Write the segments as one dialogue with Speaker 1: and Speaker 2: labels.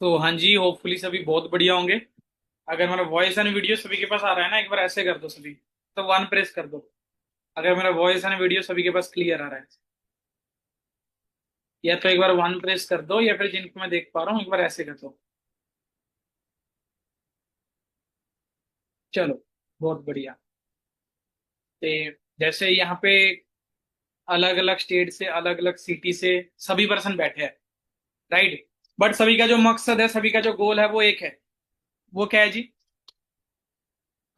Speaker 1: तो हाँ जी, होपफुली सभी बहुत बढ़िया होंगे। अगर मेरा वॉइस एंड वीडियो सभी के पास आ रहा है ना, एक बार ऐसे कर दो सभी। तो वन प्रेस कर दो अगर मेरा वॉइस एंड वीडियो सभी के पास क्लियर आ रहा है। या तो एक बार वन प्रेस कर दो, या फिर जिनको मैं देख पा रहा हूँ एक बार ऐसे कर दो। चलो, बहुत बढ़िया। तो जैसे यहाँ पे अलग अलग स्टेट से, अलग अलग सिटी से सभी पर्सन बैठे हैं, राइट। बट सभी का जो मकसद है, सभी का जो गोल है वो एक है। वो क्या है जी?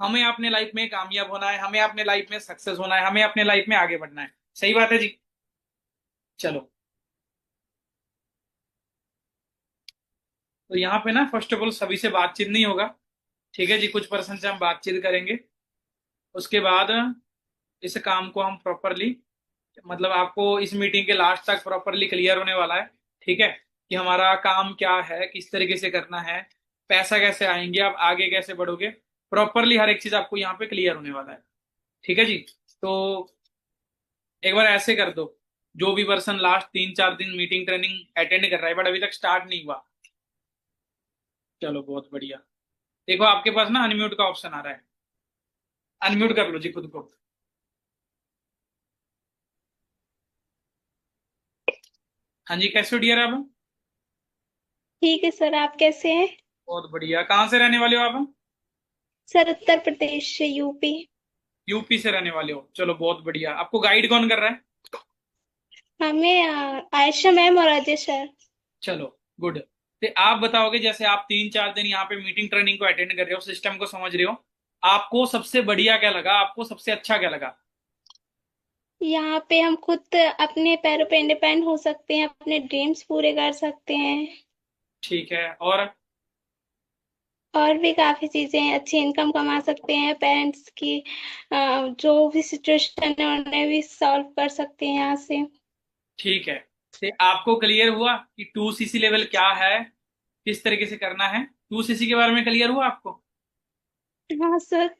Speaker 1: हमें अपने लाइफ में कामयाब होना है, हमें अपने लाइफ में सक्सेस होना है, हमें अपने लाइफ में आगे बढ़ना है। सही बात है जी। चलो, तो यहाँ पे ना फर्स्ट ऑफ ऑल सभी से बातचीत नहीं होगा। ठीक है जी, कुछ पर्सन से हम बातचीत करेंगे। उसके बाद इस काम को हम प्रॉपरली, मतलब आपको इस मीटिंग के लास्ट तक प्रॉपरली क्लियर होने वाला है। ठीक है, कि हमारा काम क्या है, किस तरीके से करना है, पैसा कैसे आएंगे, आप आगे कैसे बढ़ोगे। प्रॉपरली हर एक चीज आपको यहाँ पे क्लियर होने वाला है। ठीक है जी। तो एक बार ऐसे कर दो, जो भी पर्सन लास्ट 3-4 दिन मीटिंग ट्रेनिंग अटेंड कर रहा है बट अभी तक स्टार्ट नहीं हुआ। चलो, बहुत बढ़िया। देखो, आपके पास ना अनम्यूट का ऑप्शन आ रहा है। अनम्यूट कर लो जी खुद को। हाँ जी, कैसे हो डियर आप?
Speaker 2: ठीक है सर, आप कैसे हैं?
Speaker 1: बहुत बढ़िया। कहाँ से रहने वाले हो आप?
Speaker 2: सर, उत्तर प्रदेश से, यूपी।
Speaker 1: यूपी से रहने वाले हो, चलो बहुत बढ़िया। आपको गाइड कौन कर रहा है?
Speaker 2: हमें आयशा मैम और अजय सर।
Speaker 1: चलो, गुड। तो आप बताओगे, जैसे आप 3-4 दिन यहाँ पे मीटिंग ट्रेनिंग को अटेंड कर रहे हो, सिस्टम को समझ रहे हो, आपको सबसे बढ़िया क्या लगा, आपको सबसे अच्छा क्या लगा?
Speaker 2: यहाँ पे हम खुद अपने पैरों पे इंडिपेंडेंट हो सकते हैं, अपने ड्रीम्स पूरे कर सकते हैं।
Speaker 1: ठीक है, और?
Speaker 2: और भी काफी चीजें हैं, अच्छी इनकम कमा सकते हैं, पेरेंट्स की जो भी सिचुएशन है उन्हें भी सॉल्व कर सकते हैं यहाँ से।
Speaker 1: ठीक है, तो आपको क्लियर हुआ कि 2CC लेवल क्या है, किस तरीके से करना है? 2CC के बारे में क्लियर हुआ आपको?
Speaker 2: हाँ सर।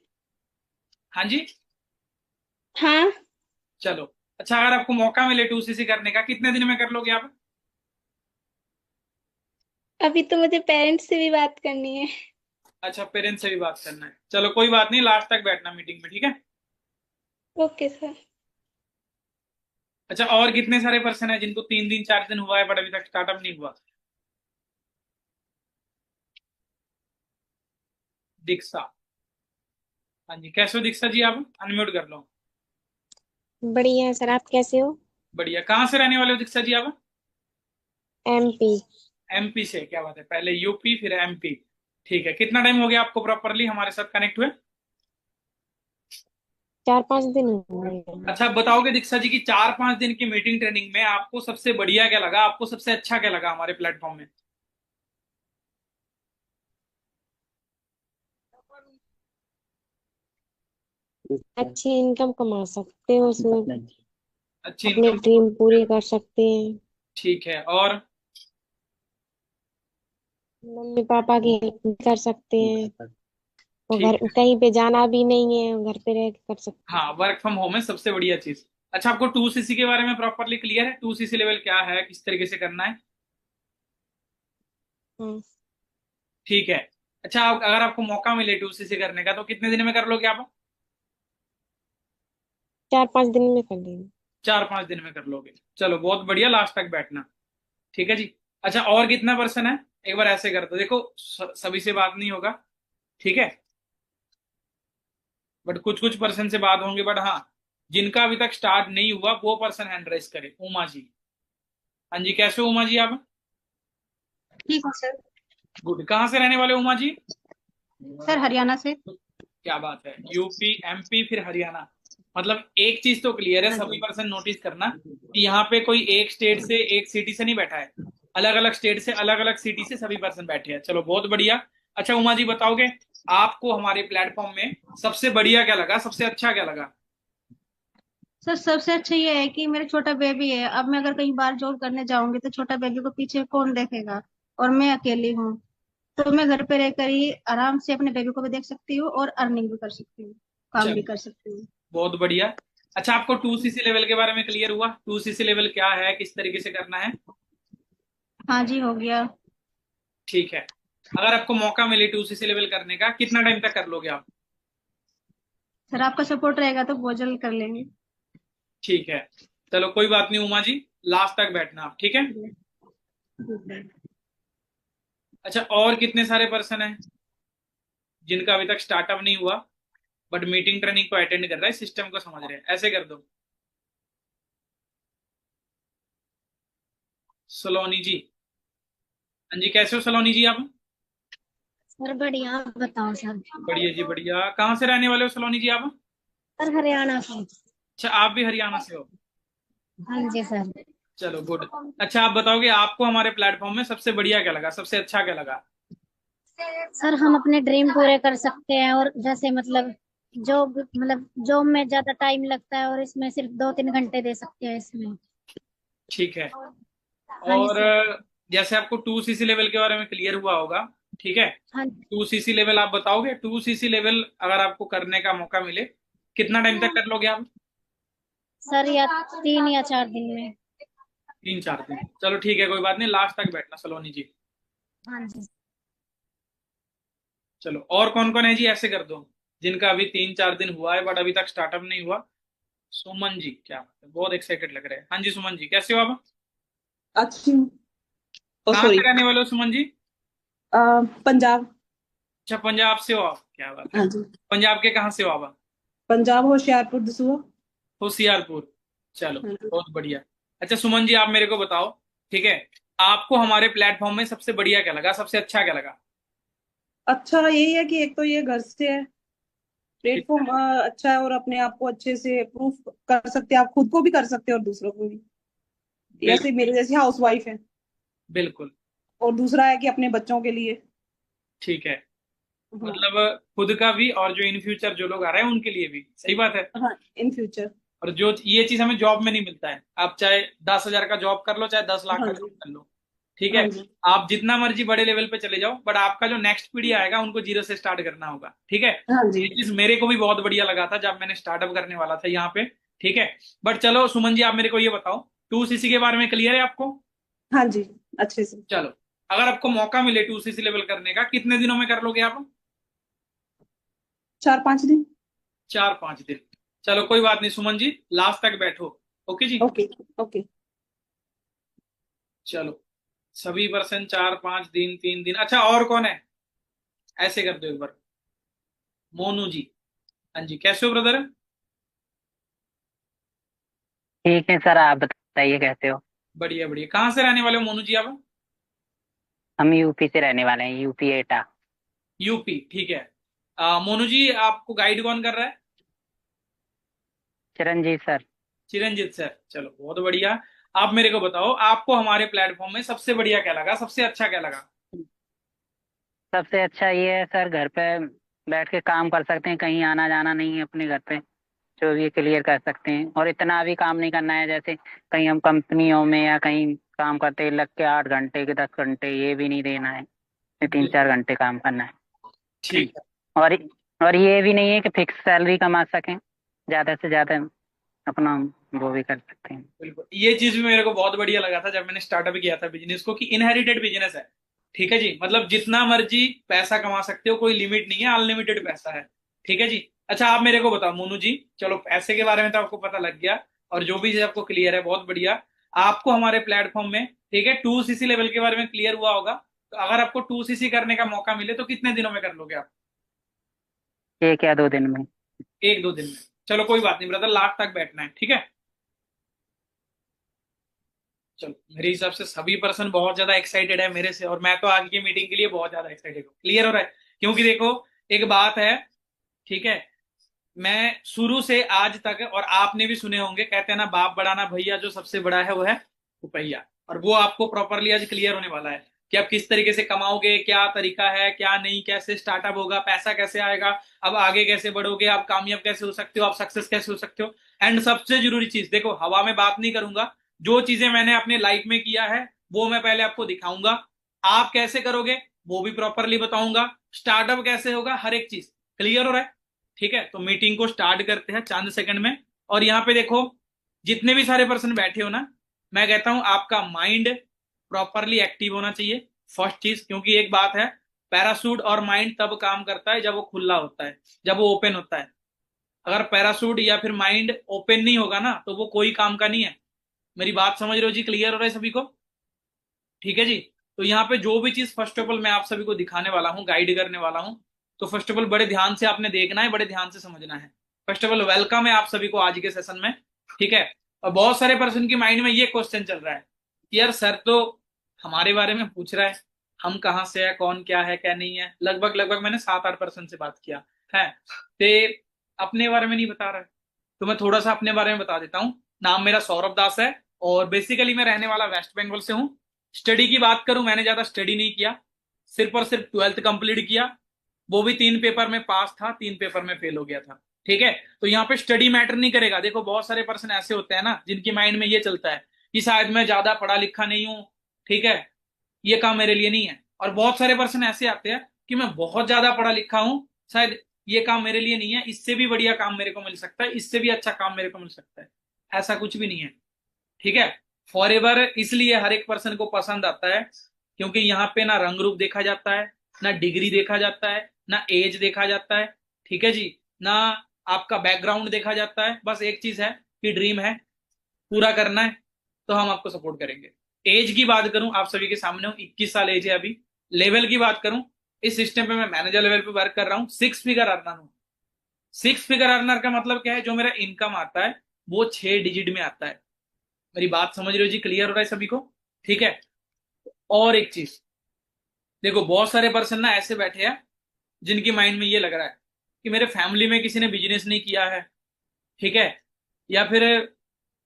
Speaker 1: हाँ जी।
Speaker 2: हाँ।
Speaker 1: चलो, अच्छा, अगर आपको मौका मिले 2CC करने का, कितने दिन में कर लोगे आप?
Speaker 2: अभी तो मुझे पेरेंट्स से भी बात करनी है।
Speaker 1: अच्छा, पेरेंट्स से भी बात करना है, चलो कोई बात नहीं, लास्ट तक बैठना मीटिंग में, ठीक है।
Speaker 2: Okay sir.
Speaker 1: अच्छा, और कितने सारे पर्सन है जिनको 3 दिन 4 दिन हुआ है बट अभी तक स्टार्टअप नहीं हुआ? दीक्षा। हाँ जी, कैसे हो दीक्षा जी आप? अनम्यूट कर लो।
Speaker 3: बढ़िया है सर, आप कैसे हो?
Speaker 1: बढ़िया। कहाँ से रहने वाले हो दीक्षा जी आप?
Speaker 3: एमपी।
Speaker 1: एमपी से, क्या बात है, पहले यूपी फिर एमपी। ठीक है, कितना टाइम हो गया आपको प्रॉपरली हमारे साथ कनेक्ट हुए?
Speaker 3: 4-5 दिन हुए हैं।
Speaker 1: अच्छा, आप बताओगे दीक्षा जी की 4-5 दिन की मीटिंग ट्रेनिंग में आपको सबसे बढ़िया क्या लगा, आपको सबसे अच्छा क्या लगा हमारे प्लेटफॉर्म में?
Speaker 3: अच्छी इनकम कमा सकते हो उसमें,
Speaker 1: अच्छी
Speaker 3: अपने
Speaker 1: इनकम।
Speaker 3: ड्रीम पूरे कर सकते हैं।
Speaker 1: ठीक है, और?
Speaker 3: मम्मी पापा की हेल्प भी कर सकते हैं, और
Speaker 1: ठीक
Speaker 3: घर
Speaker 1: है।
Speaker 3: कहीं पे जाना भी नहीं है, घर पे रह के कर सकते हैं।
Speaker 1: हाँ, वर्क फ्रॉम होम है सबसे बढ़िया चीज। अच्छा, आपको 2CC के बारे में प्रॉपरली क्लियर है? 2CC लेवल क्या है, किस तरीके से करना है?
Speaker 3: हाँ।
Speaker 1: ठीक है। अच्छा, अगर आपको मौका मिले 2CC करने का, तो कितने दिन में कर लोगे आप?
Speaker 3: 4-5 दिन में कर लेंगे।
Speaker 1: 4-5 दिन में कर लोगे, चलो बहुत बढ़िया, लास्ट तक बैठना। ठीक है जी। अच्छा, और कितना पर्सन है? एक बार ऐसे कर दो, देखो सभी से बात नहीं होगा। ठीक है, बट कुछ कुछ पर्सन से बात होंगे, बट हाँ, जिनका अभी तक स्टार्ट नहीं हुआ वो पर्सन हैंड रेस करे। उमा जी। हाँ जी, कैसे हो उमा जी आप?
Speaker 4: ठीक है सर।
Speaker 1: गुड। कहाँ से रहने वाले हो उमा जी?
Speaker 4: सर, हरियाणा से।
Speaker 1: क्या बात है, यूपी एमपी फिर हरियाणा। मतलब एक चीज तो क्लियर है,
Speaker 4: हाँ
Speaker 1: सभी
Speaker 4: जी।
Speaker 1: पर्सन नोटिस करना कि यहाँ पे कोई एक स्टेट से, एक सिटी से नहीं बैठा है। अलग अलग स्टेट से, अलग अलग सिटी से सभी पर्सन बैठे हैं, चलो बहुत बढ़िया। अच्छा उमा जी, बताओगे आपको हमारे प्लेटफॉर्म में सबसे बढ़िया क्या लगा, सबसे अच्छा क्या लगा?
Speaker 4: सर, सबसे अच्छा ये है कि मेरा छोटा बेबी है। अब मैं अगर कहीं बाहर जॉब करने जाऊंगी तो छोटा बेबी को पीछे कौन देखेगा? और मैं अकेली हूँ। तो मैं घर पे रहकर ही आराम से अपने बेबी को भी देख सकती हूँ और अर्निंग भी कर सकती हूँ, काम भी
Speaker 1: चलो,
Speaker 4: कर सकती हूँ।
Speaker 1: बहुत बढ़िया। अच्छा, आपको 2CC लेवल के बारे में क्लियर हुआ? 2CC लेवल क्या है, किस तरीके से करना है?
Speaker 4: हाँ जी, हो गया।
Speaker 1: ठीक है। अगर आपको मौका मिले 2CC लेवल करने का, कितना टाइम तक कर लोगे आप?
Speaker 4: सर आपका सपोर्ट रहेगा तो बहुत जल्द कर लेंगे।
Speaker 1: ठीक है, चलो कोई बात नहीं उमा जी, लास्ट तक बैठना आप, ठीक है।
Speaker 4: जी सर।
Speaker 1: अच्छा, और कितने सारे पर्सन हैं जिनका अभी तक स्टार्टअप नहीं हुआ बट मीटिंग ट्रेनिंग को अटेंड कर रहा है, सिस्टम को समझ रहे हैं? ऐसे कर दो। सलोनी जी, हाँ जी, कैसे हो सलोनी जी आप?
Speaker 5: सर बढ़िया, आप बताओ सर।
Speaker 1: बढ़िया जी बढ़िया। कहाँ से रहने वाले हो सलोनी जी आप?
Speaker 5: सर हरियाणा से।
Speaker 1: अच्छा, आप भी हरियाणा से हो?
Speaker 5: हाँ जी सर।
Speaker 1: चलो गुड। अच्छा, आप बताओगे आपको हमारे प्लेटफॉर्म में सबसे बढ़िया क्या लगा, सबसे अच्छा क्या लगा?
Speaker 5: सर हम अपने ड्रीम पूरे कर सकते हैं, और जैसे जॉब में ज्यादा टाइम लगता है और इसमें सिर्फ 2-3 घंटे दे सकते हैं इसमें।
Speaker 1: ठीक है।
Speaker 5: हाँ जी
Speaker 1: और
Speaker 5: सर।
Speaker 1: जैसे आपको 2CC लेवल के बारे में क्लियर हुआ होगा, ठीक है।
Speaker 5: हाँ जी
Speaker 1: 2CC लेवल आप बताओगे, 2CC लेवल अगर आपको करने का मौका मिले कितना टाइम तक कर लोगे आप?
Speaker 5: सर, या 3 या 4 दिन में।
Speaker 1: 3-4 दिन, चलो ठीक है, कोई बात नहीं, लास्ट तक बैठना सलोनी जी।
Speaker 5: हाँ जी।
Speaker 1: चलो, और कौन कौन है जी, ऐसे कर दो जिनका अभी 3-4 दिन हुआ है बट अभी तक स्टार्टअप नहीं हुआ। सुमन जी, क्या बात है, बहुत एक्साइटेड लग रहे हैं। हाँ जी सुमन जी, कैसे हो आप?
Speaker 6: अच्छी हूँ। ओ
Speaker 1: कहाँ
Speaker 6: सॉरी।
Speaker 1: से रहने वाले हो सुमन जी?
Speaker 6: पंजाब।
Speaker 1: अच्छा, पंजाब से हो आप, क्या बात है।
Speaker 6: हाँ जी।
Speaker 1: पंजाब के कहाँ से हो आप?
Speaker 6: पंजाब होशियारपुर दसूहा।
Speaker 1: होशियारपुर, चलो
Speaker 6: हाँ जी।
Speaker 1: बहुत बढ़िया। अच्छा सुमन जी, आप मेरे को बताओ, ठीक है, आपको हमारे प्लेटफॉर्म में सबसे बढ़िया क्या लगा, सबसे अच्छा क्या लगा?
Speaker 6: अच्छा यही है कि एक तो ये घर से है,
Speaker 1: ठीक है।
Speaker 6: प्लेटफॉर्म अच्छा है, और अपने आप को अच्छे से प्रूफ कर सकते हैं, आप खुद को भी कर सकते हैं और दूसरों को भी, जैसे
Speaker 1: बिल्कुल
Speaker 6: मेरे जैसी हाउस वाइफ है।
Speaker 1: बिल्कुल।
Speaker 6: और दूसरा है कि अपने बच्चों के लिए।
Speaker 1: ठीक है,
Speaker 6: हाँ।
Speaker 1: मतलब खुद का भी और जो इन फ्यूचर जो लोग आ रहे हैं उनके लिए भी, सही बात है।
Speaker 6: हाँ इन फ्यूचर।
Speaker 1: और जो ये चीज हमें जॉब में नहीं मिलता है, आप चाहे 10,000 का जॉब कर लो चाहे 10 लाख
Speaker 6: हाँ
Speaker 1: का
Speaker 6: जी।
Speaker 1: जॉब कर लो, ठीक है।
Speaker 6: हाँ जी।
Speaker 1: आप जितना मर्जी बड़े लेवल पे चले जाओ बट आपका जो नेक्स्ट पीढ़ी आएगा उनको जीरो से स्टार्ट करना होगा, ठीक है।
Speaker 6: हाँ जी।
Speaker 1: ये चीज मेरे को भी बहुत बढ़िया लगा था जब मैंने स्टार्टअप करने वाला था यहाँ पे, ठीक है। बट चलो सुमन जी, आप मेरे को ये बताओ, 2CC के बारे में क्लियर है आपको?
Speaker 6: हाँ जी अच्छे से।
Speaker 1: चलो, अगर आपको मौका मिले 2CC लेवल करने का, कितने दिनों में कर लोगे आप?
Speaker 6: 4-5 दिन।
Speaker 1: 4-5 दिन, चलो कोई बात नहीं सुमन जी, लास्ट तक बैठो। ओके जी।
Speaker 6: ओके। ओके।
Speaker 1: चलो, सभी पर्सन 4-5 दिन, 3 दिन। अच्छा, और कौन है, ऐसे कर दो एक बार। मोनू जी, हाँ जी, कैसे हो ब्रदर?
Speaker 7: ठीक है सर, आप बताइए कैसे हो।
Speaker 1: बढ़िया बढ़िया। कहाँ से रहने वाले हो मोनू जी आप?
Speaker 7: हम यूपी से रहने वाले हैं, यूपी एटा।
Speaker 1: यूपी, ठीक है। मोनू जी, आपको गाइड कौन कर रहा है?
Speaker 7: चिरंजीव सर।
Speaker 1: चिरंजीत सर, चलो बहुत बढ़िया। आप मेरे को बताओ, आपको हमारे प्लेटफॉर्म में सबसे बढ़िया क्या लगा, सबसे अच्छा क्या लगा?
Speaker 7: सबसे अच्छा ये है सर, घर पे बैठ के काम कर सकते हैं, कहीं आना जाना नहीं है अपने घर पे, जो भी क्लियर कर सकते हैं। और इतना भी काम नहीं करना है, जैसे कहीं हम कंपनियों में या कहीं काम करते लग के 8 घंटे के 10 घंटे, ये भी नहीं देना है, 3-4 घंटे काम करना है।
Speaker 1: ठीक है।
Speaker 7: और और ये भी नहीं है कि फिक्स सैलरी कमा सकें, ज्यादा से ज्यादा अपना वो भी कर सकते हैं।
Speaker 1: बिल्कुल, ये चीज भी मेरे को बहुत बढ़िया लगा था जब मैंने स्टार्टअप किया था बिजनेस को, कि इनहेरिटेड बिजनेस है, ठीक है जी। मतलब जितना मर्जी पैसा कमा सकते हो, कोई लिमिट नहीं है, अनलिमिटेड पैसा है, ठीक है जी। अच्छा, आप मेरे को बताओ मोनू जी, चलो पैसे के बारे में तो आपको पता लग गया और जो भी चीज आपको क्लियर है, बहुत बढ़िया। आपको हमारे प्लेटफॉर्म में, ठीक है, 2CC लेवल के बारे में क्लियर हुआ होगा, तो अगर आपको 2CC करने का मौका मिले तो कितने दिनों में कर लोगे आप?
Speaker 7: 1 या 2 दिन में।
Speaker 1: 1-2 दिन में, चलो कोई बात नहीं ब्रदर, लास्ट तक बैठना है, ठीक है। चलो, मेरे हिसाब से सभी पर्सन बहुत ज्यादा एक्साइटेड है मेरे से, और मैं तो आगे की मीटिंग के लिए बहुत ज्यादा एक्साइटेड हूँ। क्लियर हो रहा है? क्योंकि देखो, एक बात है, ठीक है, मैं शुरू से आज तक, और आपने भी सुने होंगे, कहते हैं ना, बाप बड़ा ना भैया, जो सबसे बड़ा है वो है रुपया। और वो आपको प्रॉपरली आज क्लियर होने वाला है कि आप किस तरीके से कमाओगे, क्या तरीका है, क्या नहीं, कैसे स्टार्टअप होगा, पैसा कैसे आएगा, अब आगे कैसे बढ़ोगे, आप कामयाब कैसे हो सकते हो, आप सक्सेस कैसे हो सकते हो। एंड सबसे जरूरी चीज, देखो, हवा में बात नहीं करूंगा, जो चीजें मैंने अपने लाइफ में किया है वो मैं पहले आपको दिखाऊंगा, आप कैसे करोगे वो भी प्रॉपरली बताऊंगा, स्टार्टअप कैसे होगा, हर एक चीज। क्लियर हो रहा है? ठीक है, तो मीटिंग को स्टार्ट करते हैं चंद सेकंड में। और यहाँ पे देखो, जितने भी सारे पर्सन बैठे हो ना, मैं कहता हूं आपका माइंड प्रॉपरली एक्टिव होना चाहिए, फर्स्ट चीज, क्योंकि एक बात है, पैरासूट और माइंड तब काम करता है जब वो खुला होता है, जब वो ओपन होता है। अगर पैरासूट या फिर माइंड ओपन नहीं होगा ना, तो वो कोई काम का नहीं है। मेरी बात समझ रहे हो जी? क्लियर हो रहा है सभी को? ठीक है जी। तो यहाँ पे जो भी चीज फर्स्ट ऑफ ऑल मैं आप सभी को दिखाने वाला हूँ, गाइड करने वाला हूँ, तो फर्स्ट ऑफ ऑल बड़े ध्यान से आपने देखना है, बड़े ध्यान से समझना है। फर्स्ट ऑफ ऑल वेलकम है आप सभी को आज के सेशन में। ठीक है। और बहुत सारे पर्सन की माइंड में ये क्वेश्चन चल रहा है कि यार सर तो हमारे बारे में पूछ रहा है, हम कहाँ से है, कौन क्या है क्या नहीं है। लगभग लगभग मैंने 7-8% से बात किया है, ते अपने बारे में नहीं बता रहा है। तो मैं थोड़ा सा अपने बारे में बता देता हूँ। नाम मेरा सौरभ दास है और बेसिकली मैं रहने वाला वेस्ट बंगाल से हूँ। स्टडी की बात करूं, मैंने ज्यादा स्टडी नहीं किया, सिर्फ और सिर्फ 12th कंप्लीट किया। वो भी 3 पेपर में पास था, 3 पेपर में फेल हो गया था। ठीक है। तो यहाँ पे स्टडी मैटर नहीं करेगा। देखो बहुत सारे पर्सन ऐसे होते हैं ना जिनकी माइंड में ये चलता है कि शायद मैं ज्यादा पढ़ा लिखा नहीं हूँ, ठीक है, ये काम मेरे लिए नहीं है। और बहुत सारे पर्सन ऐसे आते हैं कि मैं बहुत ज्यादा पढ़ा लिखा हूँ, शायद ये काम मेरे लिए नहीं है, इससे भी बढ़िया काम मेरे को मिल सकता है, इससे भी अच्छा काम मेरे को मिल सकता है। ऐसा कुछ भी नहीं है। ठीक है। फॉर एवर इसलिए हर एक पर्सन को पसंद आता है क्योंकि यहाँ पे ना रंग रूप देखा जाता है, ना डिग्री देखा जाता है, ना एज देखा जाता है, ठीक है जी, ना आपका बैकग्राउंड देखा जाता है। बस एक चीज है कि ड्रीम है, पूरा करना है, तो हम आपको सपोर्ट करेंगे। एज की बात करूं, आप सभी के सामने हूं, 21 साल एज है अभी। लेवल की बात करूं, इस सिस्टम पे मैं मैनेजर लेवल पे वर्क कर रहा हूं, 6 फिगर अर्नर हूं। 6 फिगर अर्नर का मतलब क्या है? जो मेरा इनकम आता है वो 6 डिजिट में आता है। मेरी बात समझ रहे हो जी? क्लियर हो रहा है सभी को? ठीक है। और एक चीज देखो, बहुत सारे पर्सन ना ऐसे बैठे हैं जिनकी माइंड में ये लग रहा है कि मेरे फैमिली में किसी ने बिजनेस नहीं किया है, ठीक है, या फिर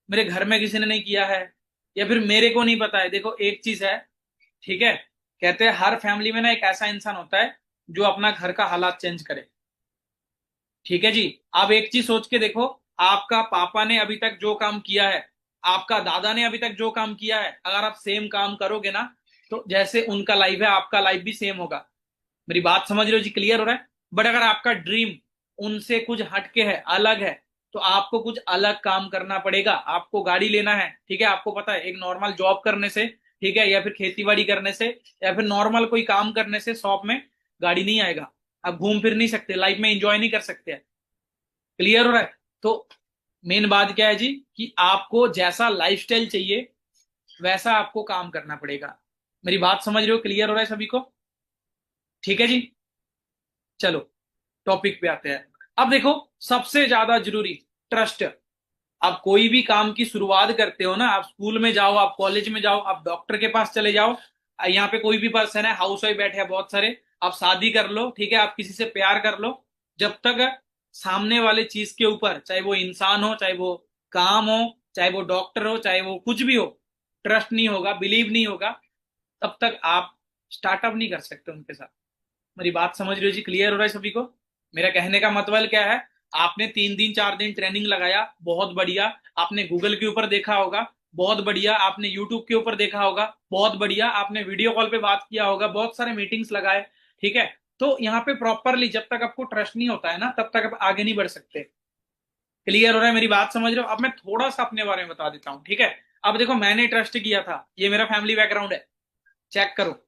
Speaker 1: मेरे घर में किसी ने नहीं किया है, या फिर मेरे को नहीं पता है। देखो एक चीज है, ठीक है, कहते हैं हर फैमिली में ना एक ऐसा इंसान होता है जो अपना घर का हालात चेंज करे। ठीक है जी। आप एक चीज सोच के देखो, आपका पापा ने अभी तक जो काम किया है, आपका दादा ने अभी तक जो काम किया है, अगर आप सेम काम करोगे ना, तो जैसे उनका लाइफ है आपका लाइफ भी सेम होगा। मेरी बात समझ रहे हो जी? क्लियर हो रहा है? बट अगर आपका ड्रीम उनसे कुछ हटके है, अलग है, तो आपको कुछ अलग काम करना पड़ेगा। आपको गाड़ी लेना है, ठीक है, आपको पता है एक नॉर्मल जॉब करने से, ठीक है, या फिर खेती बाड़ी करने से, या फिर नॉर्मल कोई काम करने से शॉप में गाड़ी नहीं आएगा। आप घूम फिर नहीं सकते, लाइफ में एंजॉय नहीं कर सकते। क्लियर हो रहा है? तो मेन बात क्या है जी कि आपको जैसा लाइफस्टाइल चाहिए वैसा आपको काम करना पड़ेगा। मेरी बात समझ रहे हो? क्लियर हो रहा है सभी को? ठीक है जी। चलो टॉपिक पे आते हैं। अब देखो सबसे ज्यादा जरूरी, ट्रस्ट। आप कोई भी काम की शुरुआत करते हो ना, आप स्कूल में जाओ, आप कॉलेज में जाओ, आप डॉक्टर के पास चले जाओ, यहाँ पे कोई भी पर्सन है, हाउस वाइफ बैठे हैं बहुत सारे, आप शादी कर लो, ठीक है, आप किसी से प्यार कर लो, जब तक सामने वाले चीज के ऊपर, चाहे वो इंसान हो, चाहे वो काम हो, चाहे वो डॉक्टर हो, चाहे वो कुछ भी हो, ट्रस्ट नहीं होगा, बिलीव नहीं होगा, तब तक आप स्टार्टअप नहीं कर सकते उनके साथ। मेरी बात समझ रहे हो जी? क्लियर हो रहा है सभी को? मेरा कहने का मतलब क्या है, आपने 3 दिन 4 दिन ट्रेनिंग लगाया, बहुत बढ़िया, आपने गूगल के ऊपर देखा होगा, बहुत बढ़िया, आपने यूट्यूब के ऊपर देखा होगा, बहुत बढ़िया, आपने वीडियो कॉल पे बात किया होगा, बहुत सारे मीटिंग्स लगाए, ठीक है। तो यहाँ पे प्रॉपरली जब तक आपको ट्रस्ट नहीं होता है ना, तब तक आप आगे नहीं बढ़ सकते। क्लियर हो रहा है? मेरी बात समझ रहे हो? अब मैं थोड़ा सा अपने बारे में बता देता हूँ, ठीक है। अब देखो मैंने ट्रस्ट किया था, ये मेरा फैमिली बैकग्राउंड है, चेक करो,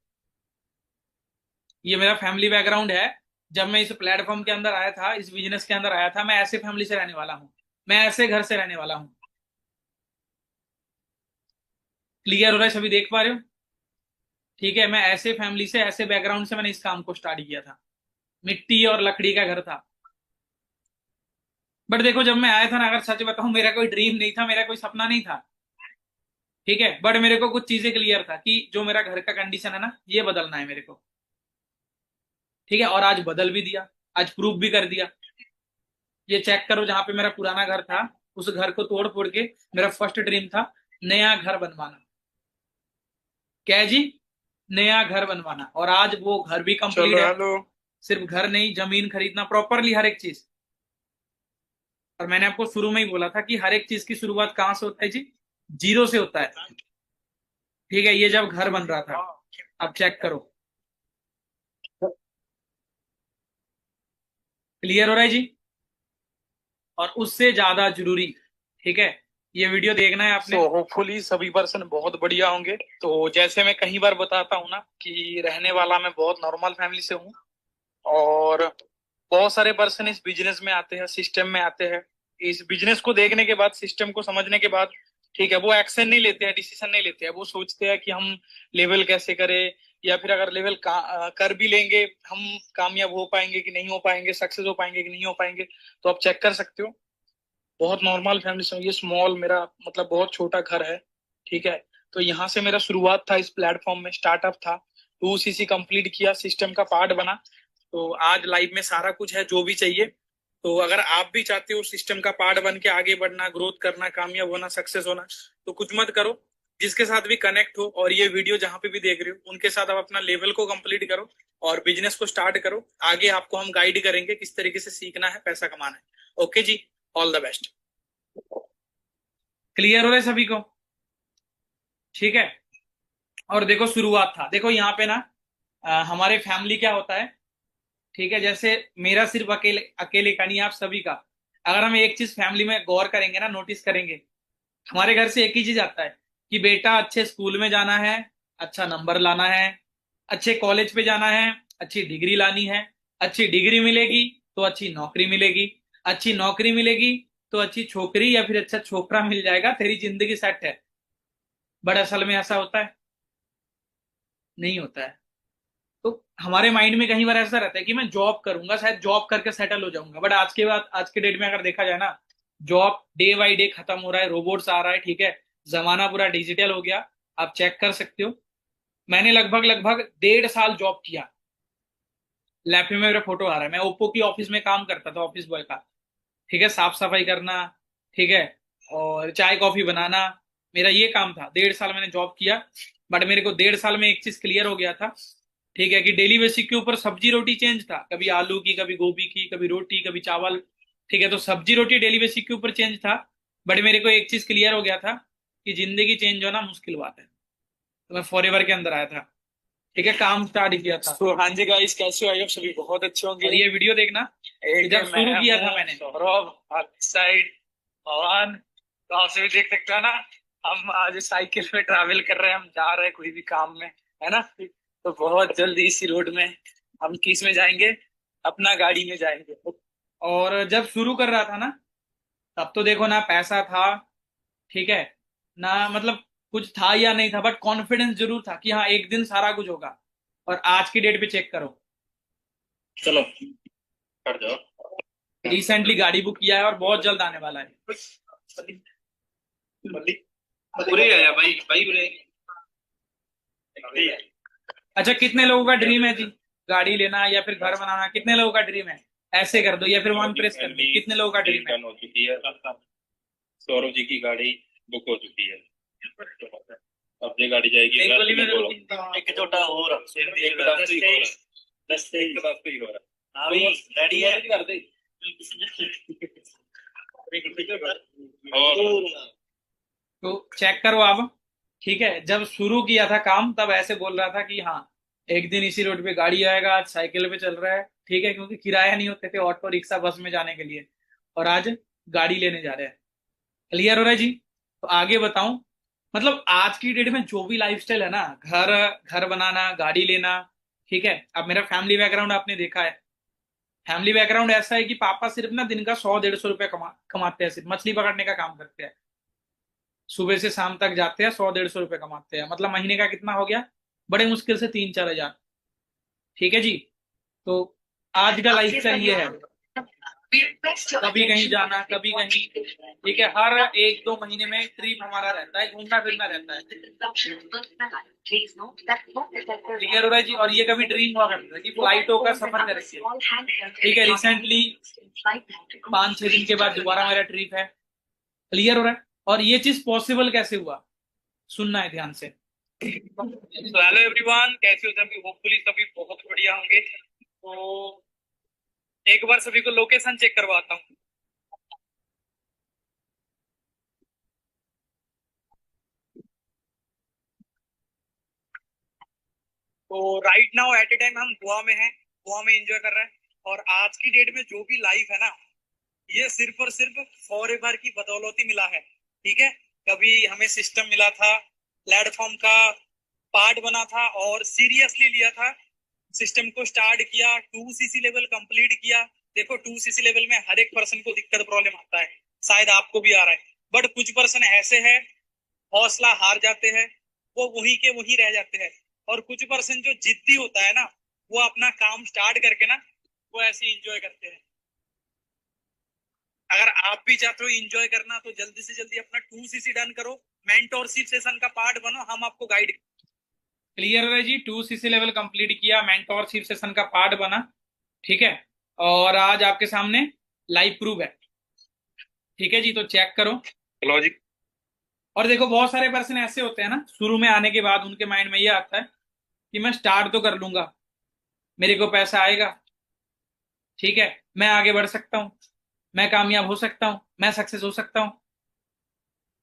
Speaker 1: ये मेरा फैमिली बैकग्राउंड है। जब मैं इस प्लेटफॉर्म के अंदर आया था, इस बिजनेस के अंदर आया था, मैं ऐसे फैमिली से रहने वाला हूं, मैं ऐसे घर से रहने वाला हूं। क्लियर हो रहा है? सभी देख पा रहे हो? ठीक है। मैं ऐसे फैमिली से, ऐसे बैकग्राउंड से मैंने इस काम को स्टार्ट किया था। मिट्टी और लकड़ी का घर था। बट देखो जब मैं आया था ना, अगर सच बताऊं, मेरा कोई ड्रीम नहीं था, मेरा कोई सपना नहीं था, ठीक है। बट मेरे को कुछ चीजें क्लियर था कि जो मेरा घर का कंडीशन है ना, ये बदलना है मेरे को, ठीक है। और आज बदल भी दिया, आज प्रूफ भी कर दिया। ये चेक करो, जहां पे मेरा पुराना घर था, उस घर को तोड़ फोड़ के मेरा फर्स्ट ड्रीम था नया घर बनवाना। क्या है जी? नया घर बनवाना। और आज वो घर भी कंप्लीट है। सिर्फ घर नहीं, जमीन खरीदना, प्रॉपरली हर एक चीज। और मैंने आपको शुरू में ही बोला था कि हर एक चीज की शुरुआत कहां से होता है जी? जीरो से होता है, ठीक है। ये जब घर बन रहा था, अब चेक करो। क्लियर हो रहा है जी? और उससे ज्यादा जरूरी, ठीक है, ये वीडियो देखना है आपने। तो होपफुली सभी पर्सन बहुत बढ़िया होंगे। तो जैसे मैं कई बार बताता हूँ ना कि रहने वाला मैं बहुत नॉर्मल फैमिली से हूँ, और बहुत सारे पर्सन इस बिजनेस में आते हैं, सिस्टम में आते हैं। इस बिजनेस को देखने के बाद, सिस्टम को समझने के बाद, ठीक है, वो एक्शन नहीं लेते हैं, डिसीजन नहीं लेते हैं। वो सोचते हैं कि हम लेवल कैसे करें, या फिर अगर लेवल कर भी लेंगे, हम कामयाब हो पाएंगे कि नहीं हो पाएंगे, सक्सेस हो पाएंगे कि नहीं हो पाएंगे। तो आप चेक कर सकते हो, बहुत नॉर्मल फैमिली से हूँ। ये स्मॉल मेरा मतलब बहुत छोटा घर है, ठीक है। तो यहाँ से मेरा शुरुआत था, इस प्लेटफॉर्म में स्टार्टअप था, 2cc कंप्लीट किया, सिस्टम का पार्ट बना। तो आज लाइफ में सारा कुछ है जो भी चाहिए। तो अगर आप भी चाहते हो सिस्टम का पार्ट बन के आगे बढ़ना, ग्रोथ करना, कामयाब होना, सक्सेस होना, तो कुछ मत करो, जिसके साथ भी कनेक्ट हो और ये वीडियो जहां पे भी देख रहे हो उनके साथ आप अपना लेवल को कंप्लीट करो और बिजनेस को स्टार्ट करो। आगे आपको हम गाइड करेंगे किस तरीके से सीखना है, पैसा कमाना है। ओके जी, ऑल द बेस्ट। क्लियर हो रहा है सभी को? ठीक है। और देखो शुरुआत था, देखो यहाँ पे ना हमारे फैमिली क्या होता है, ठीक है। जैसे मेरा सिर्फ अकेले अकेले का नहीं, आप सभी का। अगर हम एक चीज फैमिली में गौर करेंगे ना, नोटिस करेंगे, हमारे घर से एक ही चीज आता है कि बेटा अच्छे स्कूल में जाना है, अच्छा नंबर लाना है, अच्छे कॉलेज पे जाना है, अच्छी डिग्री लानी है, अच्छी डिग्री मिलेगी तो अच्छी नौकरी मिलेगी, अच्छी नौकरी मिलेगी तो अच्छी छोकरी या फिर अच्छा छोकरा मिल जाएगा, तेरी जिंदगी सेट है। बट असल में ऐसा होता है? नहीं होता है। तो हमारे माइंड में कई बार ऐसा रहता है कि मैं जॉब करूंगा, शायद जॉब करके सेटल हो जाऊंगा। बट आज के डेट में अगर देखा जाए ना, जॉब डे बाई डे खत्म हो रहा है, रोबोट्स आ रहा है, ठीक है, जमाना पूरा डिजिटल हो गया। आप चेक कर सकते हो, मैंने लगभग लगभग 1.5 साल जॉब किया। लैप में मेरा फोटो आ रहा है, मैं ओप्पो की ऑफिस में काम करता था, ऑफिस बॉय का, ठीक है, साफ सफाई करना, ठीक है, और चाय कॉफी बनाना, मेरा ये काम था। 1.5 साल मैंने जॉब किया। बट मेरे को 1.5 साल में एक चीज क्लियर हो गया था, ठीक है, कि डेली बेसिक के ऊपर सब्जी रोटी चेंज था, कभी आलू की, कभी गोभी की, कभी रोटी, कभी चावल, ठीक है। तो सब्जी रोटी डेली बेसिक के ऊपर चेंज था। बट मेरे को एक चीज क्लियर हो गया था कि जिंदगी चेंज होना मुश्किल बात है। तो मैं फॉरएवर के अंदर आया था, ठीक है, काम स्टार्ट किया था। तो हाँ जी गाइस, कैसे हो? आई होप सभी बहुत अच्छे होंगे। और ये वीडियो देखना, जब शुरू किया था मैंने, सौरभ साइड भगवान, तो आपसे भी देख सकते हो ना, हम आज साइकिल में ट्रैवल कर रहे हैं, हम जा रहे हैं कोई भी काम में, है ना। तो बहुत जल्दी इसी रोड में हम किस में जाएंगे, अपना गाड़ी में जाएंगे। और जब शुरू कर रहा था ना, तब तो देखो ना पैसा था, ठीक है, ना मतलब कुछ था या नहीं था, बट कॉन्फिडेंस जरूर था कि हाँ एक दिन सारा कुछ होगा। और आज की डेट पे चेक करो, चलो कर जाओ, रिसेंटली गाड़ी बुक किया है और बहुत जल्द आने वाला है। पूरे आया भाई भाई पूरे। अच्छा, कितने लोगों का ड्रीम है जी गाड़ी लेना या फिर घर बनाना? कितने लोगों का ड्रीम है? ऐसे कर दो या फिर वन प्रेस कर दो। कितने लोगों का ड्रीम है?
Speaker 8: हो चुकी है, सौरभ जी की गाड़ी बुक हो चुकी है, अब ये गाड़ी जाएगी एक छोटा और रेडी है कर दे।
Speaker 1: तो चेक करो आप, ठीक है। जब शुरू किया था काम तब ऐसे बोल रहा था कि हाँ एक दिन इसी रोड पे गाड़ी आएगा, आज साइकिल पे चल रहा है, ठीक है, क्योंकि किराया नहीं होते थे ऑटो रिक्शा बस में जाने के लिए, और आज गाड़ी लेने जा रहे हैं। क्लियर हो रहा है जी? तो आगे बताऊं, मतलब आज की डेट में जो भी लाइफस्टाइल है ना, घर घर बनाना, गाड़ी लेना, ठीक है। अब मेरा फैमिली बैकग्राउंड आपने देखा है, फैमिली बैकग्राउंड ऐसा है कि पापा सिर्फ ना दिन का 100-150 रुपए कमाते हैं, सिर्फ मछली पकड़ने का काम करते हैं, सुबह से शाम तक जाते हैं, 100-150 रुपए कमाते हैं, मतलब महीने का कितना हो गया, बड़े मुश्किल से 3-4 हजार, ठीक है जी। तो आज का लाइफस्टाइल ये है, कभी कहीं जाना, कभी कहीं, ठीक है, हर 1-2 महीने में ट्रिप हमारा रहता है, घूमना फिरना रहता है। क्लियर हो रहा है जी? और ये कभी ड्रीम हुआ करता है कि फ्लाइटों का सफर करेंगे, ठीक है। रिसेंटली 5-6 दिन के बाद दोबारा मेरा ट्रिप है। क्लियर हो रहा है? और ये चीज पॉसिबल कैसे हुआ, सुनना है ध्यान से। हेलो एवरीवन, कैसे हो सभी? होपफुली सभी बहुत बढ़िया होंगे। तो एक बार सभी को लोकेशन चेक करवाता हूँ। तो right now at A time हम गोवा में हैं, गोवा में एंजॉय कर रहे हैं। और आज की डेट में जो भी लाइफ है ना, ये सिर्फ और सिर्फ फॉरएवर की बदौलत ही मिला है,
Speaker 9: ठीक है। कभी हमें सिस्टम मिला था, प्लेटफॉर्म का पार्ट बना था और सीरियसली लिया था, सिस्टम को स्टार्ट किया, 2cc लेवल कंप्लीट किया। देखो 2cc लेवल में हर एक पर्सन को दिक्कत प्रॉब्लम आता है, शायद आपको भी आ रहा है, बट कुछ पर्सन ऐसे हैं हौसला हार जाते हैं, वो वहीं के वहीं रह जाते हैं। और कुछ पर्सन जो जिद्दी होता है ना, वो अपना काम स्टार्ट करके ना वो ऐसे एंजॉय करते हैं। अगर आप भी चाहते हो एंजॉय करना तो जल्दी से जल्दी अपना 2cc डन करो, मेंटोरशिप सेशन का पार्ट बनो, हम आपको गाइड।
Speaker 1: क्लियर है जी, 2cc लेवल कंप्लीट किया, मेंटोरशिप सेशन का पार्ट बना, ठीक है। और आज आपके सामने लाइव प्रूफ है, ठीक है जी, तो चेक करो
Speaker 8: लॉजिक।
Speaker 1: और देखो बहुत सारे पर्सन ऐसे होते हैं ना, शुरू में आने के बाद उनके माइंड में ये आता है कि मैं स्टार्ट तो कर लूंगा, मेरे को पैसा आएगा, ठीक है, मैं आगे बढ़ सकता हूँ, मैं कामयाब हो सकता हूँ, मैं सक्सेस हो सकता हूँ,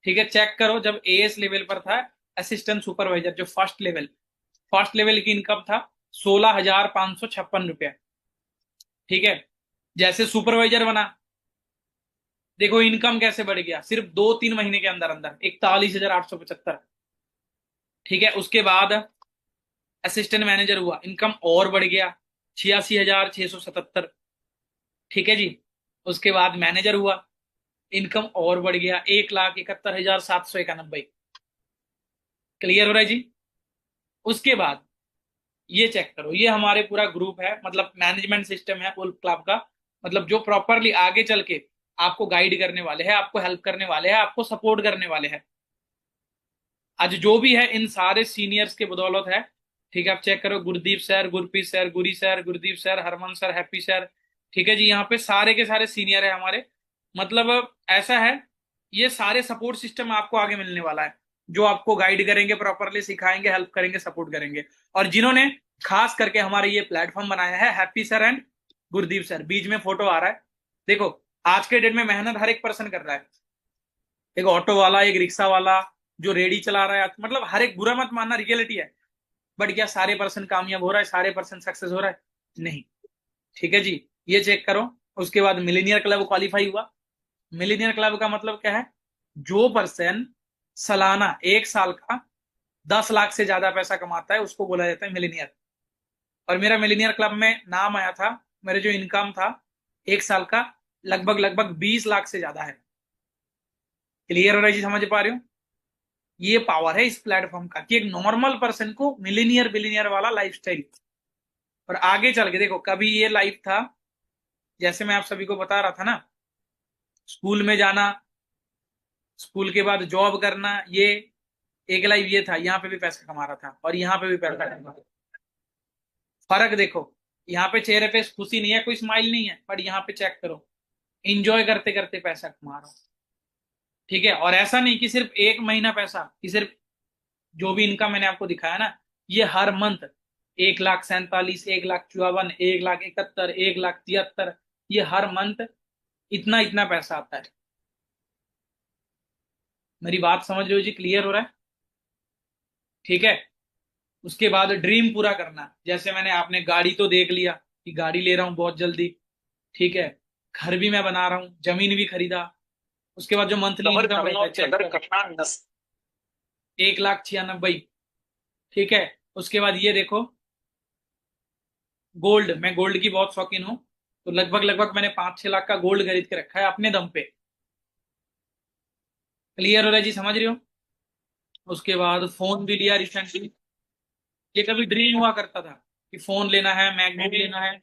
Speaker 1: ठीक है। चेक करो, जब एएस लेवल पर था असिस्टेंट सुपरवाइजर, जो फर्स्ट लेवल की इनकम था 16,556 रुपया, ठीक है। जैसे सुपरवाइजर बना, देखो इनकम कैसे बढ़ गया सिर्फ 2-3 महीने के अंदर अंदर 41,875, ठीक है। उसके बाद असिस्टेंट मैनेजर हुआ, इनकम और बढ़ गया 86,677, ठीक है जी। उसके बाद मैनेजर हुआ, इनकम और बढ़ गया 1,71,791। क्लियर हो रहा है जी। उसके बाद ये चेक करो, ये हमारे पूरा ग्रुप है, मतलब मैनेजमेंट सिस्टम है फुल क्लब का, मतलब जो प्रॉपरली आगे चल के आपको गाइड करने वाले हैं, आपको हेल्प करने वाले हैं, आपको सपोर्ट करने वाले हैं। आज जो भी है इन सारे सीनियर्स के बदौलत है, ठीक है। आप चेक करो, Gurdeep sir, Gurpreet sir, Guri sir, Gurdeep sir, Harman sir, Happy sir, ठीक है जी। यहाँ पे सारे के सारे सीनियर है हमारे, मतलब ऐसा है, ये सारे सपोर्ट सिस्टम आपको आगे मिलने वाला है, जो आपको गाइड करेंगे, प्रॉपरली सिखाएंगे, हेल्प करेंगे, सपोर्ट करेंगे। और जिन्होंने खास करके हमारे ये प्लेटफॉर्म बनाया है, Happy sir and Gurdeep sir, बीच में फोटो आ रहा है, देखो आज के डेट में मेहनत हर एक पर्सन कर रहा है, एक ऑटो वाला, एक रिक्शा वाला, जो रेडी चला रहा है, मतलब हर एक, बुरा मत मानना, रियलिटी है। बट क्या सारे पर्सन कामयाब हो रहा है, सारे पर्सन सक्सेस हो रहा है? नहीं, ठीक है जी। ये चेक करो। उसके बाद मिलीनियर क्लब क्वालिफाई हुआ। मिलीनियर क्लब का मतलब क्या है? जो पर्सन सालाना 1 साल का 10 लाख से ज्यादा पैसा कमाता है उसको बोला जाता है मिलीनियर। और मेरा मिलीनियर क्लब में नाम आया था, मेरे जो इनकम था 1 साल का लगभग 20 लाख से ज्यादा है। क्लियर हो रहा है जी, समझ पा रहे हो? ये पावर है इस प्लेटफॉर्म का कि एक नॉर्मल पर्सन को मिलीनियर बिलीनियर वाला लाइफस्टाइल। और आगे चल के देखो, कभी ये लाइफ था, जैसे मैं आप सभी को बता रहा था ना, स्कूल में जाना, स्कूल के बाद जॉब करना, ये एक लाइफ ये था। यहाँ पे भी पैसा कमा रहा था और यहाँ पे भी पैसा कमा रहा था। फर्क देखो, यहाँ पे चेहरे पे खुशी नहीं है, कोई स्माइल नहीं है, बट यहाँ पे चेक करो, इंजॉय करते करते पैसा कमा रहा हूं, ठीक है। और ऐसा नहीं कि सिर्फ 1 महीना पैसा, कि सिर्फ जो भी इनकम मैंने आपको दिखाया ना, ये हर मंथ 1,47,000, 1,54,000, 1,71,000, 1,73,000, ये हर मंथ इतना इतना पैसा आता है। मेरी बात समझ रहे हो जी? क्लियर हो रहा है? ठीक है। उसके बाद ड्रीम पूरा करना, जैसे मैंने, आपने गाड़ी तो देख लिया कि गाड़ी ले रहा हूं बहुत जल्दी, ठीक है। घर भी मैं बना रहा हूं, जमीन भी खरीदा। उसके बाद जो मंथली इनकम रहता है 1,96,000, ठीक है। उसके बाद ये देखो, गोल्ड, मैं गोल्ड की बहुत शौकीन हूं, तो लगभग मैंने 5-6 लाख का गोल्ड खरीद के रखा है अपने दम पे। क्लियर हो रहा है जी? समझ रहे हो? उसके बाद फोन भी लिया रिसेंटली। ये कभी ड्रीम हुआ करता था कि फोन लेना है, मैकबुक लेना है।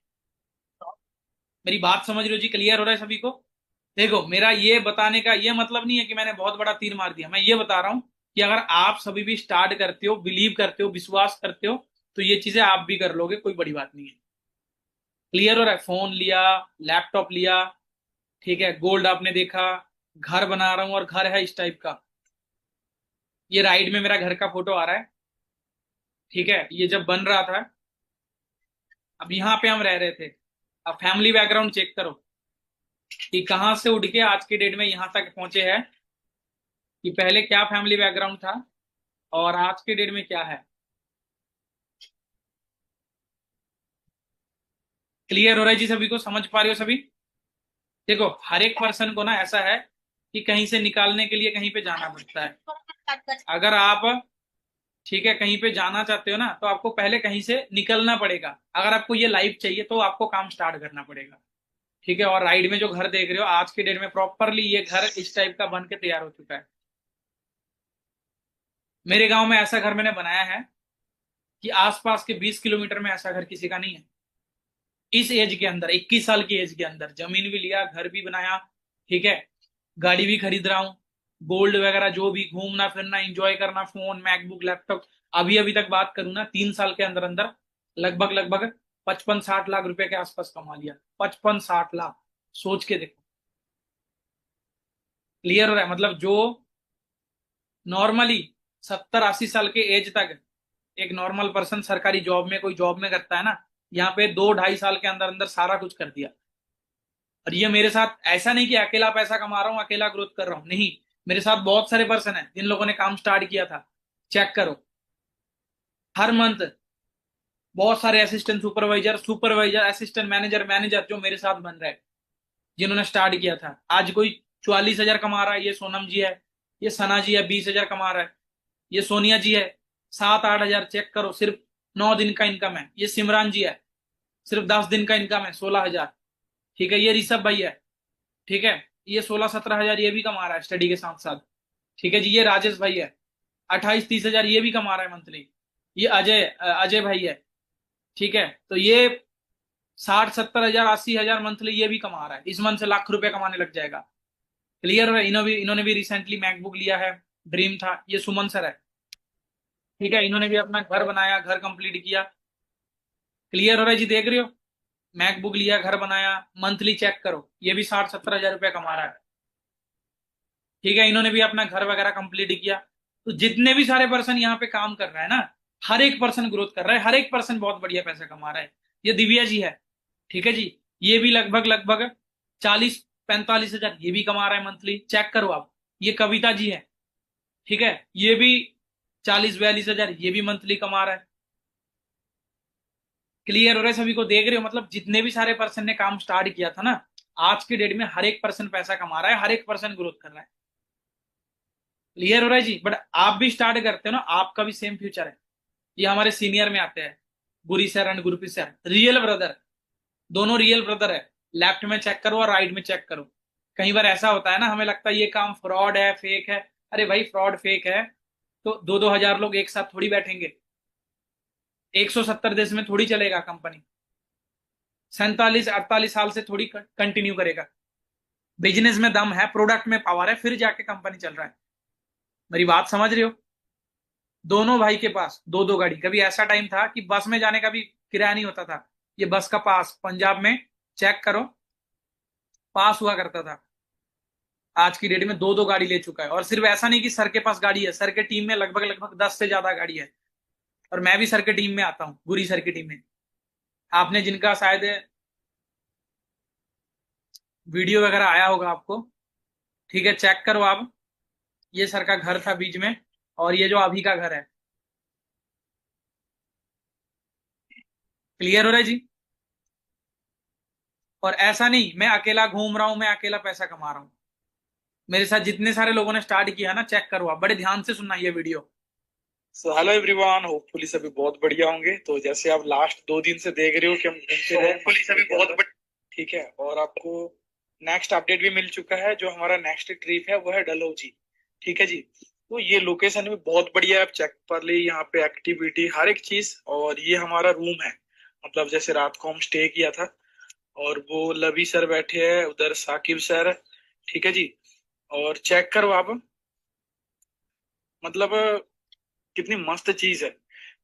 Speaker 1: मेरी बात समझ रहे हो जी? क्लियर हो रहा है सभी को? देखो, मेरा ये बताने का ये मतलब नहीं है कि मैंने बहुत बड़ा तीर मार दिया, मैं ये बता रहा हूं कि अगर आप सभी भी स्टार्ट करते हो, बिलीव करते हो, विश्वास करते हो, तो ये चीजें आप भी कर लोगे, कोई बड़ी बात नहीं है। क्लियर हो रहा है? फोन लिया, लैपटॉप लिया, ठीक है, गोल्ड आपने देखा, घर बना रहा हूं और घर है इस टाइप का। ये राइट में मेरा घर का फोटो आ रहा है, ठीक है। ये जब बन रहा था, अब यहाँ पे हम रह रहे थे। अब फैमिली बैकग्राउंड चेक करो कि कहां से उठ के आज के डेट में यहां तक पहुंचे हैं, कि पहले क्या फैमिली बैकग्राउंड था और आज के डेट में क्या है। क्लियर हो रहा है जी? सभी को समझ पा रहे हो सभी? देखो, हर एक पर्सन को ना ऐसा है कि कहीं से निकालने के लिए कहीं पे जाना पड़ता है। अगर आप ठीक है कहीं पे जाना चाहते हो ना, तो आपको पहले कहीं से निकलना पड़ेगा। अगर आपको ये लाइफ चाहिए तो आपको काम स्टार्ट करना पड़ेगा। ठीक है, और राइट में जो घर देख रहे हो आज के डेट में प्रॉपरली ये घर इस टाइप का बन के तैयार हो चुका है। मेरे गांव में ऐसा घर मैंने बनाया है कि आसपास के 20 किलोमीटर में ऐसा घर किसी का नहीं है। इस एज के अंदर 21 साल की एज के अंदर जमीन भी लिया, घर भी बनाया, ठीक है, गाड़ी भी खरीद रहा हूँ, गोल्ड वगैरह जो भी, घूमना फिरना एंजॉय करना, फोन मैकबुक लैपटॉप। अभी अभी तक बात करूँ ना, 3 साल के अंदर अंदर लगभग लगभग 55-60 लाख रुपए के आसपास कमा लिया। 55-60 लाख, सोच के देखो। क्लियर हो रहा है? मतलब जो नॉर्मली 70-80 साल के एज तक एक नॉर्मल पर्सन सरकारी जॉब में कोई जॉब में करता है ना, यहाँ पे 2-2.5 साल के अंदर अंदर सारा कुछ कर दिया। और ये मेरे साथ ऐसा नहीं कि अकेला पैसा कमा रहा हूँ, अकेला ग्रोथ कर रहा हूँ, नहीं, मेरे साथ बहुत सारे पर्सन हैं जिन लोगों ने काम स्टार्ट किया था। चेक करो, हर मंथ बहुत सारे assistant supervisor, supervisor, assistant manager, manager जो मेरे साथ बन रहे हैं, जिन्होंने स्टार्ट किया था। आज कोई 44,000 कमा रहा है, ये सोनम जी है, ये सना जी है 20,000 कमा रहा है, ये सोनिया जी है 7-8 हजार। चेक करो, सिर्फ 9 दिन का इनकम है। ये सिमरान जी है, सिर्फ 10 दिन का इनकम है 16,000। ठीक है, ये ऋषभ भाई है, ठीक है, ये 16-17 हजार ये भी कमा रहा है स्टडी के साथ साथ। ठीक है जी, ये राजेश भाई है 28-30 हजार ये भी कमा रहा है मंथली। ये अजय अजय भाई है, ठीक है, तो ये 60-70 हजार 80 हजार मंथली ये भी कमा रहा है। इस मंथ से लाख रुपए कमाने लग जाएगा। क्लियर है? इन्होंने भी रिसेंटली मैकबुक लिया है, ड्रीम था। ये सुमन सर है, ठीक है, इन्होंने भी अपना घर बनाया, घर कंप्लीट किया। क्लियर हो रहा है जी? देख रहे हो, मैकबुक लिया, घर बनाया, मंथली चेक करो, ये भी 60-70 हजार रुपया कमा रहा है। ठीक है, इन्होंने भी अपना घर वगैरह कंप्लीट किया। तो जितने भी सारे पर्सन यहाँ पे काम कर रहा है ना, हर एक पर्सन ग्रोथ कर रहा है, हर एक पर्सन बहुत बढ़िया पैसा कमा रहा है। ये दिव्या जी है, ठीक है जी, ये भी लगभग लगभग 40-45 हजार ये भी कमा रहा है मंथली। चेक करो आप। ये कविता जी है, ठीक है, ये भी 40-42 हजार ये भी मंथली कमा रहा है। क्लियर हो रहा है सभी को? देख रहे हो? मतलब जितने भी सारे पर्सन ने काम स्टार्ट किया था ना, आज की डेट में हर एक पर्सन पैसा कमा रहा है, हर एक पर्सन ग्रोथ कर रहा है। क्लियर हो रहा है जी? बट आप भी स्टार्ट करते हो ना, आपका भी सेम फ्यूचर है। ये हमारे सीनियर में आते हैं, Guri sir and Gurpreet sir, real brother, दोनों रियल ब्रदर है। लेफ्ट में चेक करो और राइट में चेक करो। कई बार ऐसा होता है ना, हमें लगता है ये काम फ्रॉड है, फेक है। अरे भाई, फ्रॉड फेक है तो 2-2 हजार लोग एक साथ थोड़ी बैठेंगे, 170 देश में थोड़ी चलेगा कंपनी, 47-48 साल से थोड़ी कंटिन्यू करेगा। बिजनेस में दम है, प्रोडक्ट में पावर है, फिर जाके कंपनी चल रहा है। मेरी बात समझ रहे हो? दोनों भाई के पास 2-2 गाड़ी। कभी ऐसा टाइम था कि बस में जाने का भी किराया नहीं होता था। ये बस का पास पंजाब में चेक करो, पास हुआ करता था। आज की डेट में 2-2 गाड़ी ले चुका है। और सिर्फ ऐसा नहीं कि सर के पास गाड़ी है, सर के टीम में लगभग लगभग 10 से ज्यादा गाड़ी है। और मैं भी सर के टीम में आता हूँ, गुरी सर की टीम में। आपने जिनका शायद वीडियो वगैरह आया होगा आपको, ठीक है, चेक करो आप। ये सर का घर था बीच में, और ये जो अभी का घर है। क्लियर हो रहा है जी? और ऐसा नहीं मैं अकेला घूम रहा हूं, मैं अकेला पैसा कमा रहा हूं। मेरे साथ जितने सारे लोगों ने स्टार्ट किया ना, चेक करो आप, बड़े ध्यान से सुनना ये video.
Speaker 10: So hello everyone, hopefully सभी बहुत बढ़िया होंगे। तो जैसे आप लास्ट 2 दिन से देख रहे हो कि हम घूमते रहे, होपफुली सभी बहुत ठीक है। और आपको नेक्स्ट अपडेट भी मिल चुका है। जो हमारा नेक्स्ट ट्रिप है वो है डलहौजी, ठीक है जी। तो ये लोकेशन भी बहुत बढ़िया है, आप चेक कर ली, यहाँ पे एक्टिविटी हर एक चीज। और ये हमारा रूम है, मतलब जैसे रात को हम स्टे किया था। और वो लवी सर बैठे हैं उधर, साकिब सर, ठीक है जी। और चेक करो आप, मतलब कितनी मस्त चीज है,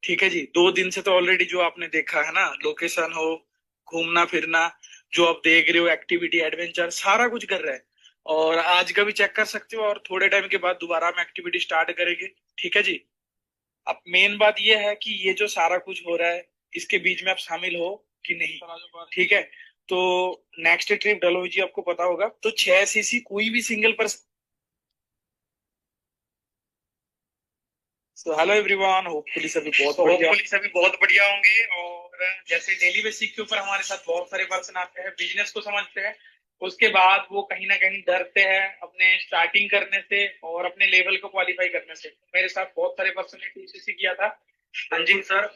Speaker 10: ठीक है जी। 2 दिन से तो ऑलरेडी जो आपने देखा है ना, लोकेशन हो, घूमना फिरना, जो आप देख रहे हो, एक्टिविटी एडवेंचर सारा कुछ कर रहे हैं। और आज का भी चेक कर सकते हो। और थोड़े टाइम के बाद दोबारा हम एक्टिविटी स्टार्ट करेंगे, ठीक है जी। अब मेन बात ये है कि ये जो सारा कुछ हो रहा है, इसके बीच में आप शामिल हो कि नहीं, ठीक है। तो नेक्स्ट ट्रिप डलहौजी आपको पता होगा, तो 6 सीसी कोई भी सिंगल पर्सन। तो हेलो एवरीवन, होपफुली सभी बहुत बढ़िया होंगे। और जैसे डेली बेसिक के ऊपर हमारे साथ बहुत सारे पर्सन आते हैं, बिजनेस को समझते हैं,
Speaker 1: उसके बाद वो कहीं ना कहीं डरते हैं अपने स्टार्टिंग करने से और अपने लेवल को क्वालिफाई करने से। मेरे साथ बहुत सारे पर्सन ने 2cc किया था।
Speaker 11: हाँ जी सर,